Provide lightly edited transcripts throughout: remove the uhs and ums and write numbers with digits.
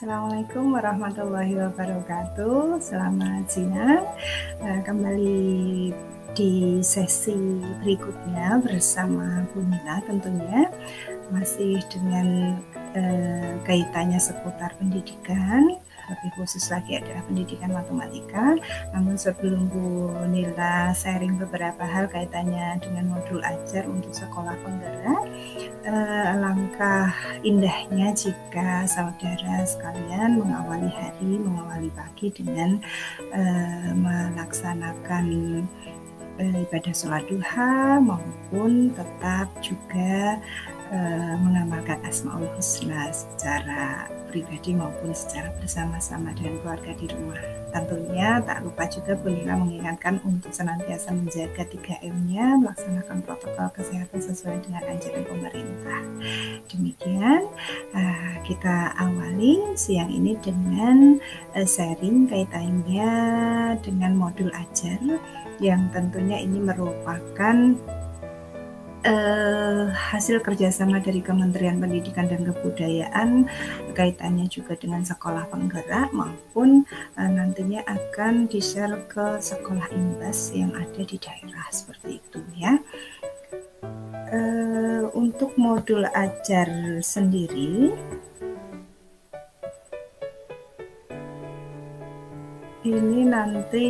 Assalamualaikum warahmatullahi wabarakatuh. Selamat siang. Kembali di sesi berikutnya bersama Bu Mila tentunya. Masih dengan kaitannya seputar pendidikan. Lebih khusus lagi adalah pendidikan matematika. Namun sebelum Bu Nila sharing beberapa hal kaitannya dengan modul ajar untuk sekolah penggerak, alangkah indahnya jika saudara sekalian mengawali hari, mengawali pagi dengan melaksanakan ibadah sholat duha maupun tetap juga mengamalkan Asmaul Husna secara pribadi maupun secara bersama-sama dengan keluarga di rumah. Tentunya tak lupa juga Bu Nila mengingatkan untuk senantiasa menjaga 3M-nya, melaksanakan protokol kesehatan sesuai dengan anjuran pemerintah. Demikian kita awali siang ini dengan sharing kaitannya dengan modul ajar yang tentunya ini merupakan hasil kerjasama dari Kementerian Pendidikan dan Kebudayaan, kaitannya juga dengan sekolah penggerak maupun nantinya akan di-share ke sekolah imbas yang ada di daerah seperti itu ya. Untuk modul ajar sendiri ini nanti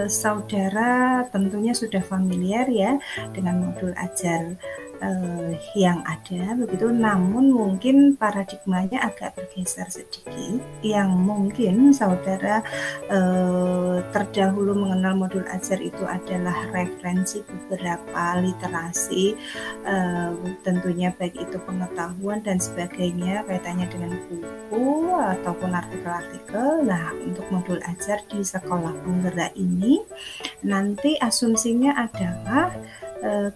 saudara tentunya sudah familiar ya dengan modul ajar yang ada begitu, namun mungkin paradigmanya agak bergeser sedikit, yang mungkin saudara terdahulu mengenal modul ajar itu adalah referensi beberapa literasi, tentunya baik itu pengetahuan dan sebagainya kaitannya dengan buku ataupun artikel-artikel. Nah, untuk modul ajar di sekolah penggerak ini nanti asumsinya adalah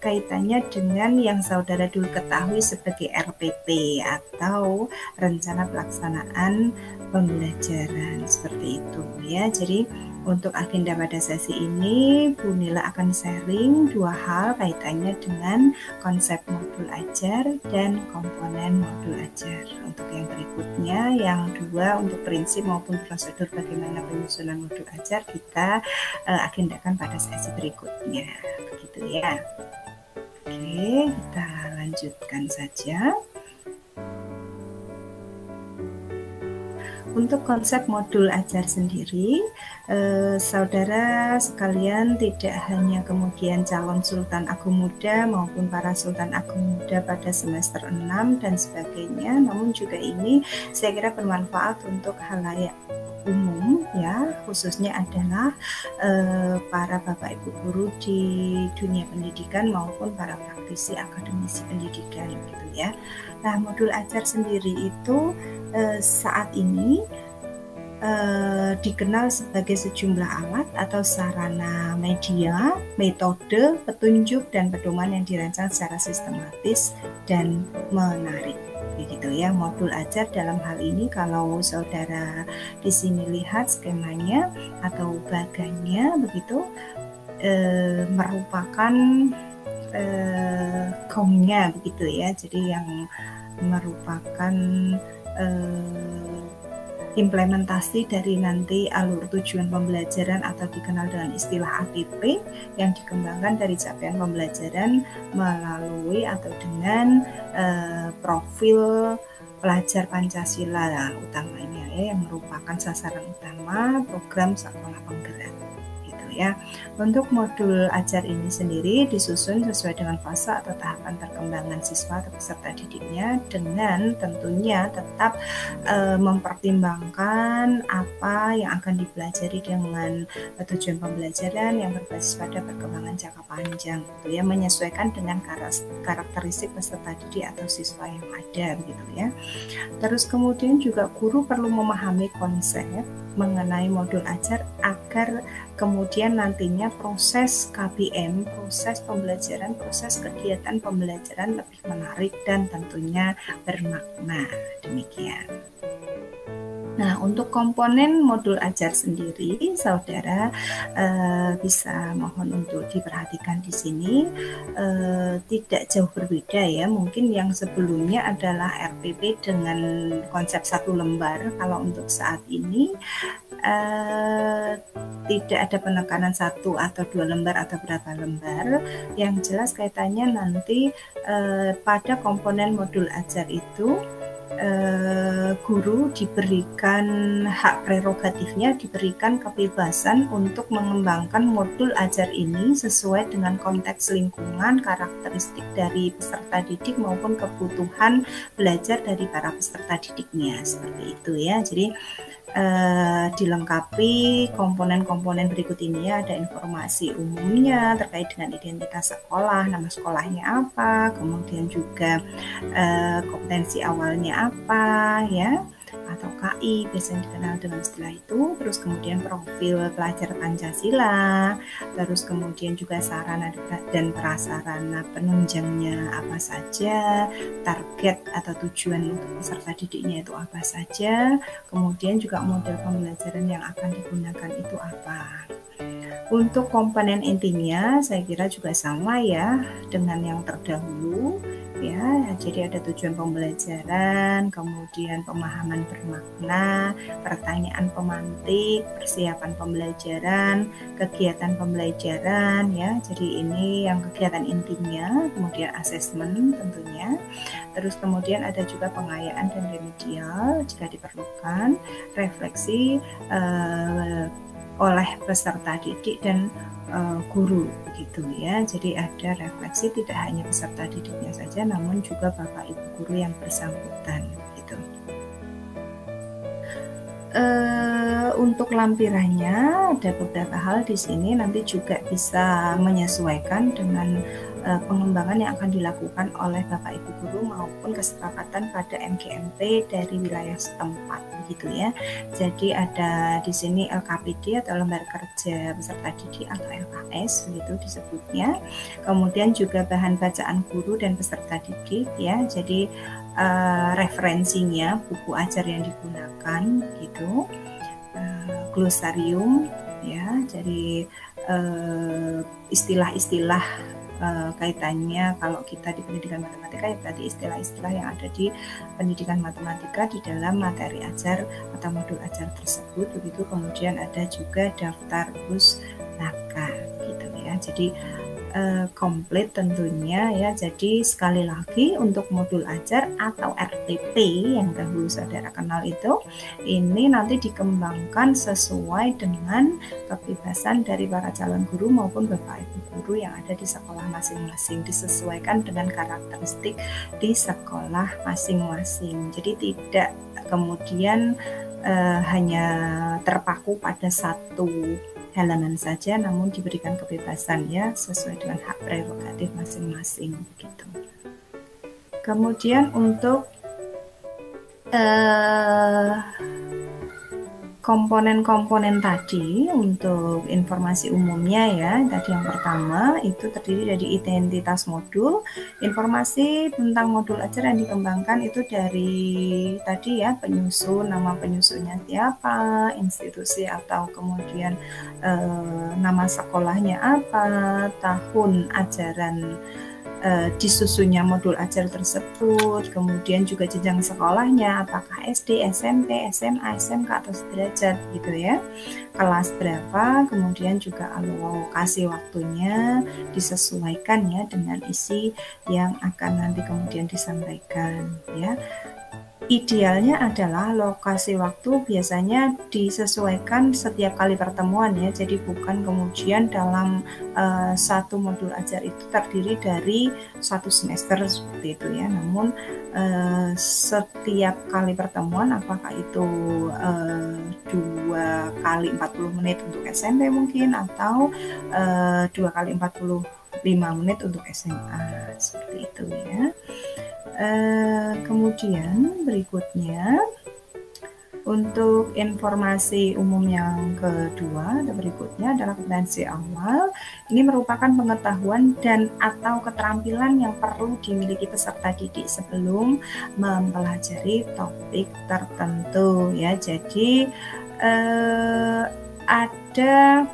kaitannya dengan yang saudara dulu ketahui sebagai RPP atau rencana pelaksanaan pembelajaran seperti itu ya. Jadi untuk agenda pada sesi ini Bu Nila akan sharing dua hal kaitannya dengan konsep modul ajar dan komponen modul ajar. Untuk yang berikutnya, yang dua untuk prinsip maupun prosedur bagaimana penyusunan modul ajar kita agendakan pada sesi berikutnya, begitu ya. Oke, kita lanjutkan saja. Untuk konsep modul ajar sendiri, saudara sekalian tidak hanya kemudian calon Sultan Agung Muda maupun para Sultan Agung Muda pada semester 6 dan sebagainya, namun juga ini saya kira bermanfaat untuk halayak umum ya, khususnya adalah para Bapak Ibu guru di dunia pendidikan maupun para praktisi akademisi pendidikan gitu ya. Nah, modul ajar sendiri itu saat ini dikenal sebagai sejumlah alat atau sarana media, metode, petunjuk, dan pedoman yang dirancang secara sistematis dan menarik. Begitu ya, modul ajar dalam hal ini kalau saudara di sini lihat skemanya atau baganya begitu, merupakan komnya begitu ya. Jadi yang merupakan implementasi dari nanti alur tujuan pembelajaran atau dikenal dengan istilah ATP yang dikembangkan dari capaian pembelajaran melalui atau dengan profil pelajar Pancasila utamanya ya, yang merupakan sasaran utama program sekolah penggerak gitu ya. Untuk modul ajar ini sendiri disusun sesuai dengan fase atau tahapan perkembangan siswa atau peserta didiknya, dengan tentunya tetap mempertimbangkan apa yang akan dipelajari dengan tujuan pembelajaran yang berbasis pada perkembangan jangka panjang gitu ya, menyesuaikan dengan karakteristik peserta didik atau siswa yang ada begitu ya. Terus kemudian juga guru perlu memahami konsep mengenai modul ajar agar kemudian nantinya proses KBM, proses pembelajaran, proses kegiatan pembelajaran lebih menarik dan tentunya bermakna. Demikian. Nah, untuk komponen modul ajar sendiri, saudara bisa mohon untuk diperhatikan di sini, tidak jauh berbeda ya. Mungkin yang sebelumnya adalah RPP dengan konsep 1 lembar. Kalau untuk saat ini tidak ada penekanan 1 atau 2 lembar atau berapa lembar. Yang jelas kaitannya nanti pada komponen modul ajar itu guru diberikan hak prerogatifnya, diberikan kebebasan untuk mengembangkan modul ajar ini sesuai dengan konteks lingkungan, karakteristik dari peserta didik maupun kebutuhan belajar dari para peserta didiknya, seperti itu ya. Jadi dilengkapi komponen-komponen berikut ini ya, ada informasi umumnya terkait dengan identitas sekolah, nama sekolahnya apa, kemudian juga kompetensi awalnya apa ya, atau KI biasanya dikenal dengan istilah itu, terus kemudian profil pelajar Pancasila, terus kemudian juga sarana dan prasarana penunjangnya apa saja, target atau tujuan untuk peserta didiknya itu apa saja, kemudian juga model pembelajaran yang akan digunakan itu apa. Untuk komponen intinya saya kira juga sama ya dengan yang terdahulu ya. Jadi ada tujuan pembelajaran, kemudian pemahaman bermakna, pertanyaan pemantik, persiapan pembelajaran, kegiatan pembelajaran ya. Jadi ini yang kegiatan intinya, kemudian asesmen tentunya. Terus kemudian ada juga pengayaan dan remedial jika diperlukan, refleksi oleh peserta didik dan guru begitu ya. Jadi ada refleksi tidak hanya peserta didiknya saja, namun juga Bapak Ibu guru yang bersangkutan gitu. Untuk lampirannya ada beberapa hal di sini, nanti juga bisa menyesuaikan dengan pengembangan yang akan dilakukan oleh Bapak Ibu guru maupun kesepakatan pada MGMP dari wilayah setempat begitu ya. Jadi ada di sini LKPD atau Lembar Kerja Peserta Didik atau LKS begitu disebutnya. Kemudian juga bahan bacaan guru dan peserta didik ya. Jadi referensinya, buku ajar yang digunakan gitu, glosarium ya. Jadi istilah-istilah kaitannya kalau kita di pendidikan matematika ya berarti istilah-istilah yang ada di pendidikan matematika di dalam materi ajar atau modul ajar tersebut begitu. Kemudian ada juga daftar pustaka gitu ya. Jadi komplit tentunya ya. Jadi sekali lagi untuk modul ajar atau RTP yang dahulu saudara kenal itu, ini nanti dikembangkan sesuai dengan kebebasan dari para calon guru maupun Bapak Ibu guru yang ada di sekolah masing-masing, disesuaikan dengan karakteristik di sekolah masing-masing. Jadi tidak kemudian hanya terpaku pada satu halaman saja, namun diberikan kebebasan ya sesuai dengan hak prerogatif masing-masing gitu. Kemudian untuk komponen-komponen tadi untuk informasi umumnya ya, tadi yang pertama itu terdiri dari identitas modul, informasi tentang modul ajar yang dikembangkan itu dari tadi ya, penyusun, nama penyusunnya siapa, institusi atau kemudian nama sekolahnya apa, tahun ajaran disusunnya modul ajar tersebut, kemudian juga jenjang sekolahnya, apakah SD, SMP, SMA, SMK atau sederajat gitu ya, kelas berapa, kemudian juga alokasi waktunya disesuaikan ya dengan isi yang akan nanti kemudian disampaikan ya. Idealnya adalah lokasi waktu biasanya disesuaikan setiap kali pertemuan ya. Jadi bukan kemudian dalam satu modul ajar itu terdiri dari satu semester seperti itu ya. Namun setiap kali pertemuan, apakah itu 2 kali 40 menit untuk SMP mungkin, atau 2 kali 45 menit untuk SMA seperti itu ya. Kemudian berikutnya Untuk informasi umum yang kedua atau berikutnya adalah kompetensi awal. Ini merupakan pengetahuan dan atau keterampilan yang perlu dimiliki peserta didik sebelum mempelajari topik tertentu ya. Jadi ada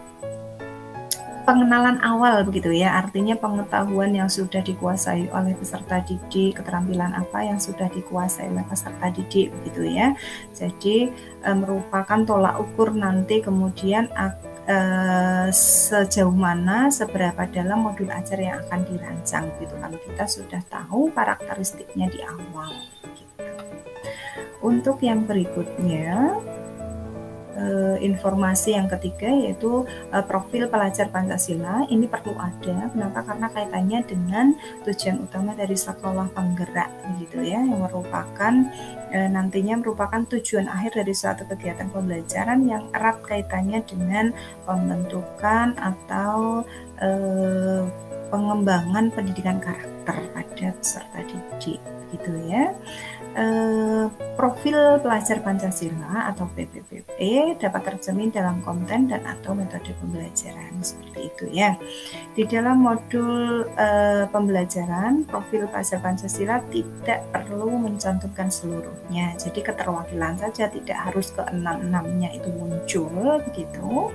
pengenalan awal begitu ya, artinya pengetahuan yang sudah dikuasai oleh peserta didik, keterampilan apa yang sudah dikuasai oleh peserta didik begitu ya. Jadi merupakan tolak ukur nanti kemudian sejauh mana, seberapa dalam modul ajar yang akan dirancang gitu, kalau kita sudah tahu karakteristiknya di awal gitu. Untuk yang berikutnya, informasi yang ketiga yaitu profil pelajar Pancasila. Ini perlu ada, kenapa? Karena kaitannya dengan tujuan utama dari sekolah penggerak gitu ya, yang merupakan nantinya merupakan tujuan akhir dari suatu kegiatan pembelajaran yang erat kaitannya dengan pembentukan atau pengembangan pendidikan karakter pada peserta didik gitu ya. Profil pelajar Pancasila atau PPPP dapat tercermin dalam konten dan atau metode pembelajaran seperti itu ya. Di dalam modul pembelajaran, profil pelajar Pancasila tidak perlu mencantumkan seluruhnya. Jadi keterwakilan saja, tidak harus ke 6-6-nya itu muncul begitu.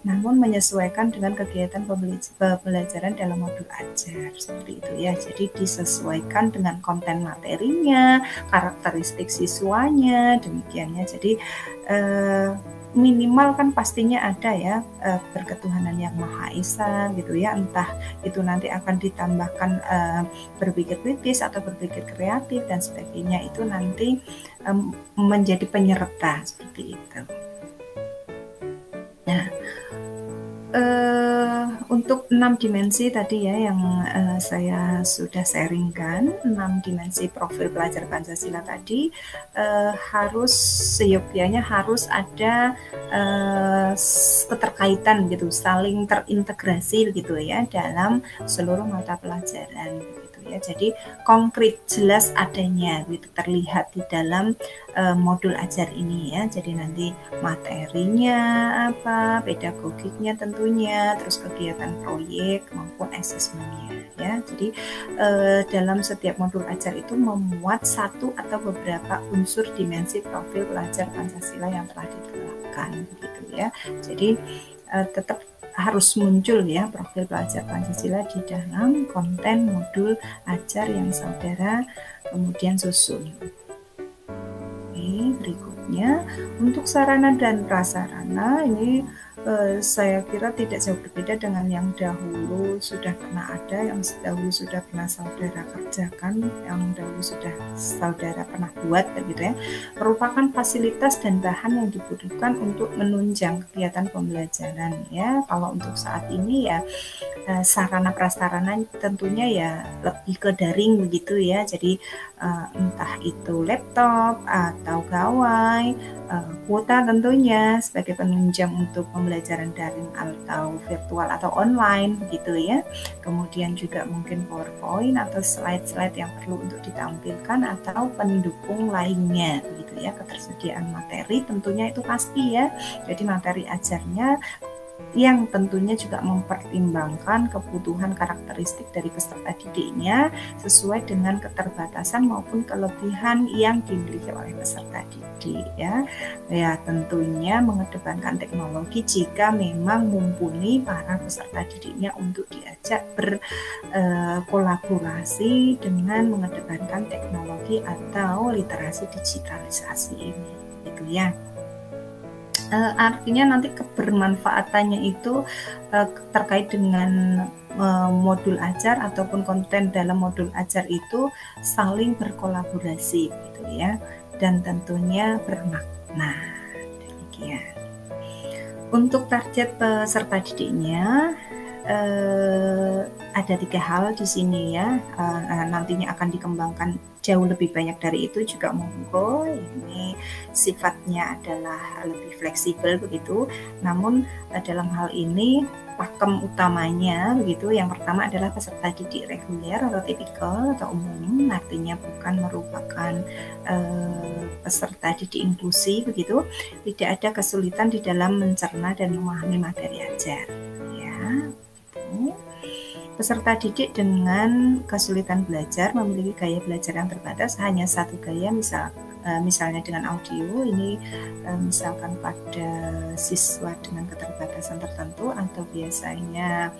Namun menyesuaikan dengan kegiatan pembelajaran dalam modul ajar seperti itu ya. Jadi disesuaikan dengan konten materinya, karakteristik siswanya, demikiannya. Jadi minimal kan pastinya ada ya berketuhanan yang Maha Esa gitu ya, entah itu nanti akan ditambahkan berpikir kritis atau berpikir kreatif dan sebagainya, itu nanti menjadi penyerta seperti itu. Nah, untuk 6 dimensi tadi ya yang saya sudah sharingkan, 6 dimensi profil pelajar Pancasila tadi harus seyogyanya harus ada keterkaitan gitu, saling terintegrasi gitu ya dalam seluruh mata pelajaran gitu ya. Jadi konkret, jelas adanya gitu, terlihat di dalam modul ajar ini ya. Jadi nanti materinya apa, pedagogiknya tentunya, terus kegiatan proyek maupun asesmennya ya. Jadi dalam setiap modul ajar itu memuat satu atau beberapa unsur dimensi profil pelajar Pancasila yang telah ditetapkan gitu ya. Jadi tetap harus muncul ya profil pelajar Pancasila di dalam konten modul ajar yang saudara kemudian susun. Oke, berikutnya untuk sarana dan prasarana ini saya kira tidak jauh berbeda dengan yang dahulu sudah pernah ada, yang dahulu sudah pernah saudara kerjakan, yang dahulu sudah saudara pernah buat begitu ya. Merupakan fasilitas dan bahan yang dibutuhkan untuk menunjang kegiatan pembelajaran ya. Kalau untuk saat ini ya sarana prasarana tentunya ya lebih ke daring begitu ya. Jadi entah itu laptop atau gawai, kuota tentunya sebagai penunjang untuk pembelajaran daring atau virtual atau online begitu ya. Kemudian juga mungkin PowerPoint atau slide-slide yang perlu untuk ditampilkan atau pendukung lainnya begitu ya. Ketersediaan materi tentunya itu pasti ya. Jadi materi ajarnya yang tentunya juga mempertimbangkan kebutuhan karakteristik dari peserta didiknya sesuai dengan keterbatasan maupun kelebihan yang dimiliki oleh peserta didik ya. Ya tentunya mengedepankan teknologi jika memang mumpuni para peserta didiknya untuk diajak berkolaborasi dengan mengedepankan teknologi atau literasi digitalisasi ini gitu ya. Artinya nanti kebermanfaatannya itu terkait dengan modul ajar ataupun konten dalam modul ajar itu saling berkolaborasi gitu ya, dan tentunya bermakna. Demikian. Untuk target peserta didiknya ada 3 hal di sini ya, nantinya akan dikembangkan jauh lebih banyak dari itu juga monggo. Ini sifatnya adalah lebih fleksibel begitu. Namun dalam hal ini pakem utamanya begitu, yang pertama adalah peserta didik reguler atau tipikal atau umum, artinya bukan merupakan peserta didik inklusi begitu. Tidak ada kesulitan di dalam mencerna dan memahami materi ajar ya. Peserta didik dengan kesulitan belajar memiliki gaya belajar yang terbatas, hanya satu gaya, misalnya dengan audio ini, misalkan pada siswa dengan keterbatasan tertentu, atau biasanya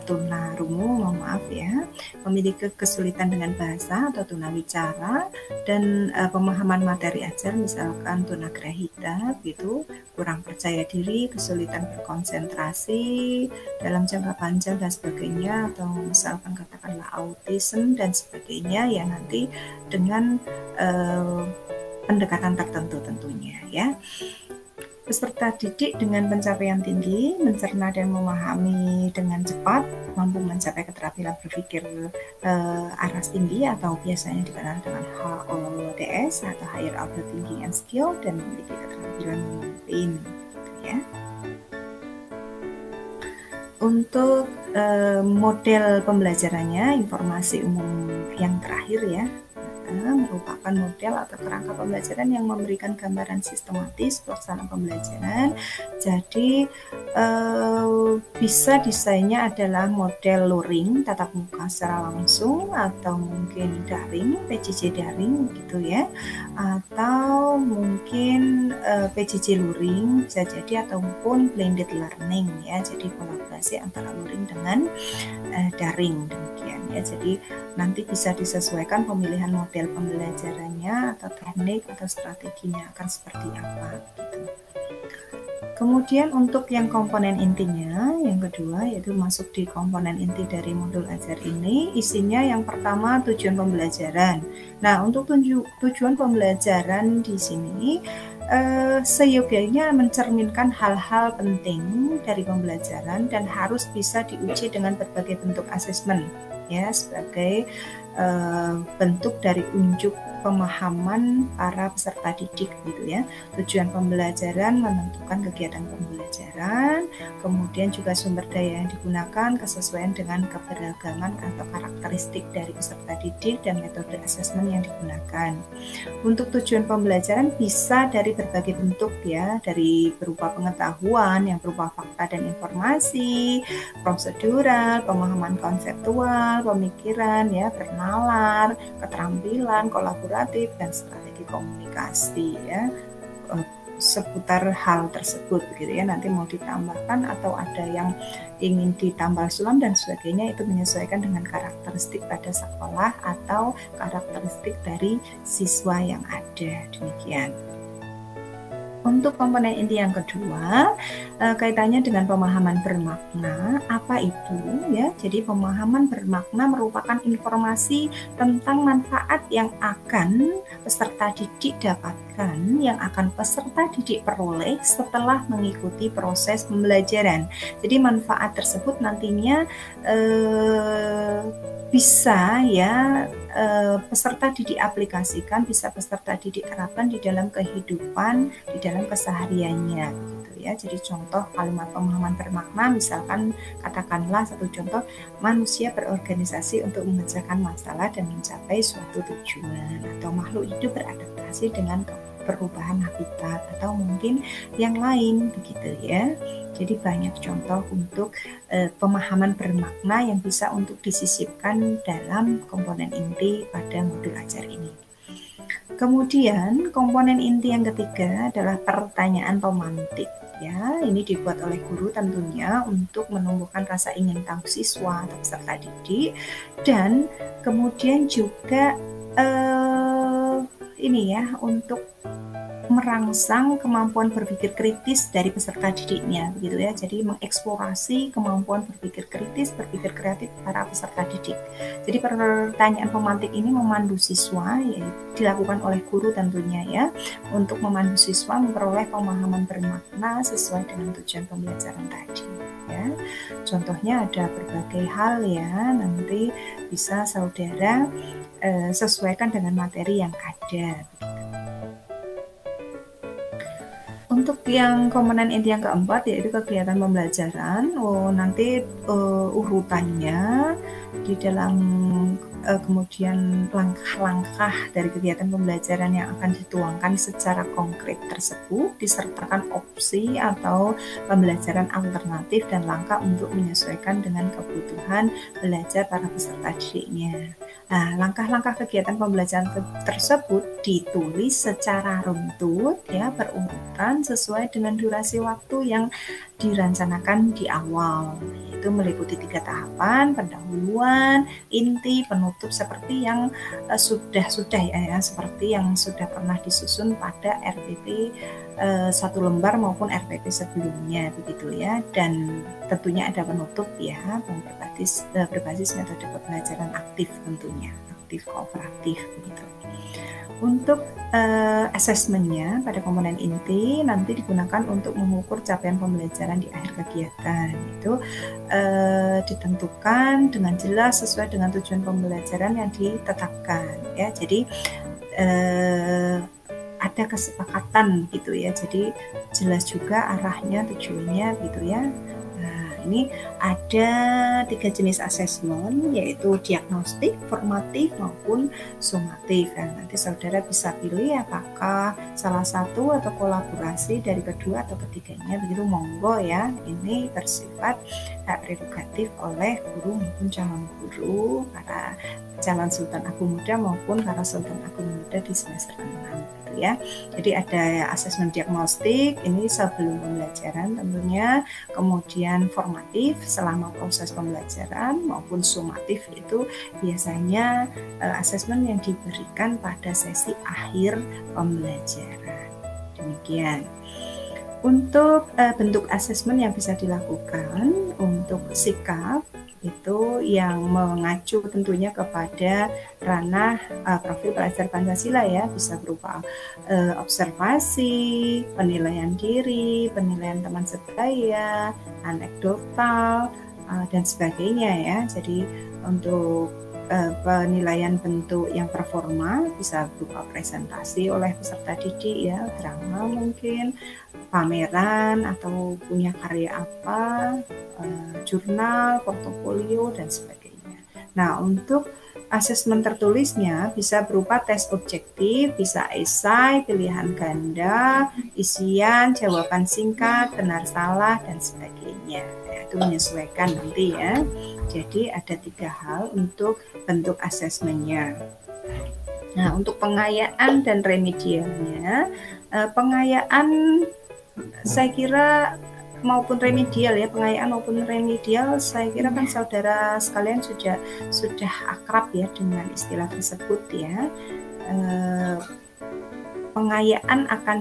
tunarungu, mohon maaf ya, memiliki kesulitan dengan bahasa atau tunawicara dan pemahaman materi ajar, misalkan tunagrahita gitu, kurang percaya diri, kesulitan berkonsentrasi dalam jangka panjang dan sebagainya, atau misalkan katakanlah autism dan sebagainya ya, nanti dengan pendekatan tertentu tentunya ya. Peserta didik dengan pencapaian tinggi, mencerna dan memahami dengan cepat, mampu mencapai keterampilan berpikir aras tinggi atau biasanya dikenal dengan HOTS atau Higher Order Thinking and Skill, dan memiliki keterampilan memimpin ya. Untuk model pembelajarannya, informasi umum yang terakhir ya, merupakan model atau kerangka pembelajaran yang memberikan gambaran sistematis pelaksanaan pembelajaran. Jadi bisa desainnya adalah model luring, tatap muka secara langsung, atau mungkin daring, PJJ daring gitu ya, atau mungkin PJJ luring bisa jadi, ataupun blended learning ya, jadi kolaborasi antara luring dengan daring demikian ya. Jadi nanti bisa disesuaikan pemilihan model pembelajarannya atau teknik atau strateginya akan seperti apa gitu. Kemudian untuk yang komponen intinya, yang kedua yaitu masuk di komponen inti dari modul ajar ini, isinya yang pertama tujuan pembelajaran. Nah, untuk tujuan pembelajaran di sini seyogyanya mencerminkan hal-hal penting dari pembelajaran dan harus bisa diuji dengan berbagai bentuk asesmen ya, sebagai bentuk dari unjuk pemahaman para peserta didik gitu ya. Tujuan pembelajaran menentukan kegiatan pembelajaran, kemudian juga sumber daya yang digunakan, kesesuaian dengan keberagaman atau karakteristik dari peserta didik, dan metode asesmen yang digunakan. Untuk tujuan pembelajaran bisa dari berbagai bentuk ya, dari berupa pengetahuan yang berupa fakta dan informasi, prosedural, pemahaman konseptual, pemikiran ya, bernalar, keterampilan, kolaboratif, dan strategi komunikasi ya, seputar hal tersebut begitu ya. Nanti mau ditambahkan atau ada yang ingin ditambah sulam dan sebagainya, itu menyesuaikan dengan karakteristik pada sekolah atau karakteristik dari siswa yang ada, demikian. Untuk komponen inti yang kedua, kaitannya dengan pemahaman bermakna. Apa itu ya? Jadi pemahaman bermakna merupakan informasi tentang manfaat yang akan peserta didik dapatkan, yang akan peserta didik peroleh setelah mengikuti proses pembelajaran. Jadi manfaat tersebut nantinya bisa ya peserta didik aplikasikan, bisa peserta didik terapkan di dalam kehidupan, di dalam kesehariannya gitu ya. Jadi contoh kalimat pemahaman bermakna, misalkan katakanlah satu contoh, manusia berorganisasi untuk memecahkan masalah dan mencapai suatu tujuan, atau makhluk hidup beradaptasi dengan perubahan habitat, atau mungkin yang lain begitu ya. Jadi banyak contoh untuk pemahaman bermakna yang bisa untuk disisipkan dalam komponen inti pada modul ajar ini. Kemudian komponen inti yang ketiga adalah pertanyaan pemantik ya. Ini dibuat oleh guru tentunya untuk menumbuhkan rasa ingin tahu siswa atau peserta didik, dan kemudian juga ini ya, untuk merangsang kemampuan berpikir kritis dari peserta didiknya, begitu ya. Jadi mengeksplorasi kemampuan berpikir kritis, berpikir kreatif para peserta didik. Jadi pertanyaan pemantik ini memandu siswa, ya, dilakukan oleh guru tentunya ya, untuk memandu siswa memperoleh pemahaman bermakna sesuai dengan tujuan pembelajaran tadi. Ya, contohnya ada berbagai hal ya, nanti bisa saudara sesuaikan dengan materi yang ada. Untuk yang komponen inti yang keempat yaitu kegiatan pembelajaran, nanti urutannya di dalam kemudian langkah-langkah dari kegiatan pembelajaran yang akan dituangkan secara konkret tersebut disertakan opsi atau pembelajaran alternatif dan langkah untuk menyesuaikan dengan kebutuhan belajar para peserta didiknya. Nah, langkah-langkah kegiatan pembelajaran tersebut ditulis secara runtut ya, berurutan sesuai dengan durasi waktu yang direncanakan di awal. Itu meliputi 3 tahapan: pendahuluan, inti, penutup, seperti yang sudah ya, seperti yang sudah pernah disusun pada RPP 1 lembar maupun RPP sebelumnya, begitu ya. Dan tentunya ada penutup ya, berbasis metode pembelajaran aktif, tentunya aktif kooperatif begitu. Untuk asesmennya pada komponen inti nanti digunakan untuk mengukur capaian pembelajaran di akhir kegiatan. Itu ditentukan dengan jelas sesuai dengan tujuan pembelajaran yang ditetapkan ya. Jadi ada kesepakatan gitu ya. Jadi jelas juga arahnya, tujuannya gitu ya. Ini ada 3 jenis asesmen, yaitu diagnostik, formatif, maupun sumatif. Nanti saudara bisa pilih apakah salah satu atau kolaborasi dari kedua atau ketiganya, begitu monggo ya. Ini bersifat hak prerogatif oleh guru maupun calon guru, para calon Sultan Agung Muda maupun para Sultan Agung Muda di semester 6 gitu ya. Jadi ada asesmen diagnostik, ini sebelum pembelajaran tentunya, kemudian formatif selama proses pembelajaran, maupun sumatif itu biasanya asesmen yang diberikan pada sesi akhir pembelajaran. Demikian. Untuk bentuk asesmen yang bisa dilakukan untuk sikap itu yang mengacu tentunya kepada ranah profil pelajar Pancasila ya, bisa berupa observasi, penilaian diri, penilaian teman sebaya, anekdotal, dan sebagainya ya. Jadi untuk penilaian bentuk yang performa bisa berupa presentasi oleh peserta didik ya, drama mungkin, pameran atau punya karya apa, jurnal, portofolio, dan sebagainya. Nah, untuk asesmen tertulisnya bisa berupa tes objektif, bisa esai, pilihan ganda, isian, jawaban singkat, benar salah, dan sebagainya. Ya, itu menyesuaikan nanti ya. Jadi ada 3 hal untuk bentuk asesmennya. Nah, untuk pengayaan dan remedialnya, pengayaan saya kira maupun remedial ya, pengayaan maupun remedial, saya kira kan saudara sekalian sudah akrab ya dengan istilah tersebut ya. Pengayaan akan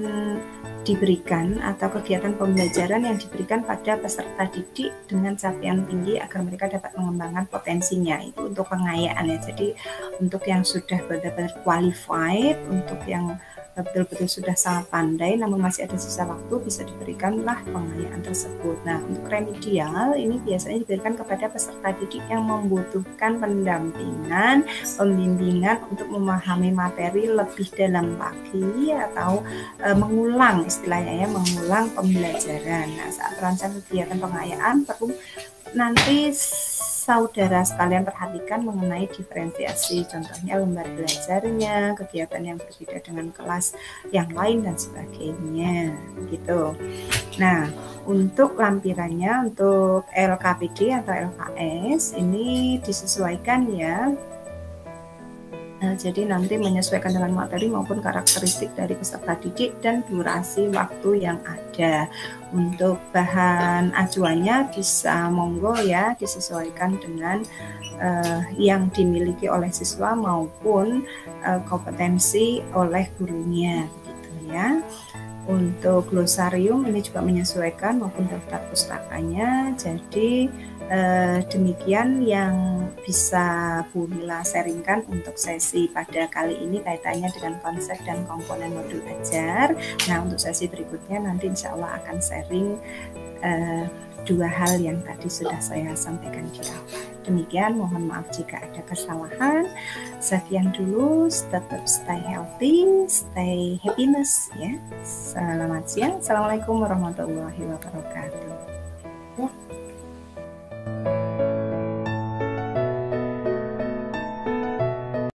diberikan atau kegiatan pembelajaran yang diberikan pada peserta didik dengan capaian tinggi agar mereka dapat mengembangkan potensinya, itu untuk pengayaan ya. Jadi untuk yang sudah benar-benar qualified, untuk yang betul-betul sudah sangat pandai namun masih ada sisa waktu, bisa diberikanlah pengayaan tersebut. Nah, untuk remedial ini biasanya diberikan kepada peserta didik yang membutuhkan pendampingan, pembimbingan untuk memahami materi lebih dalam lagi atau mengulang, istilahnya ya, mengulang pembelajaran. Nah, saat merancang kegiatan pengayaan perlu nanti saudara sekalian perhatikan mengenai diferensiasi, contohnya lembar belajarnya, kegiatan yang berbeda dengan kelas yang lain, dan sebagainya gitu. Nah, untuk lampirannya, untuk LKPD atau LKS ini disesuaikan ya. Jadi nanti menyesuaikan dengan materi maupun karakteristik dari peserta didik dan durasi waktu yang ada. Untuk bahan acuannya bisa monggo ya disesuaikan dengan yang dimiliki oleh siswa maupun kompetensi oleh gurunya gitu ya. Untuk glosarium ini juga menyesuaikan maupun daftar pustakanya. Jadi demikian yang bisa Bu Mila sharingkan untuk sesi pada kali ini kaitannya dengan konsep dan komponen modul ajar. Nah, untuk sesi berikutnya nanti insya Allah akan sharing dua hal yang tadi sudah saya sampaikan di awal. Demikian, mohon maaf jika ada kesalahan. Sekian dulu, tetap stay healthy, stay happiness ya. Selamat siang. Assalamualaikum warahmatullahi wabarakatuh.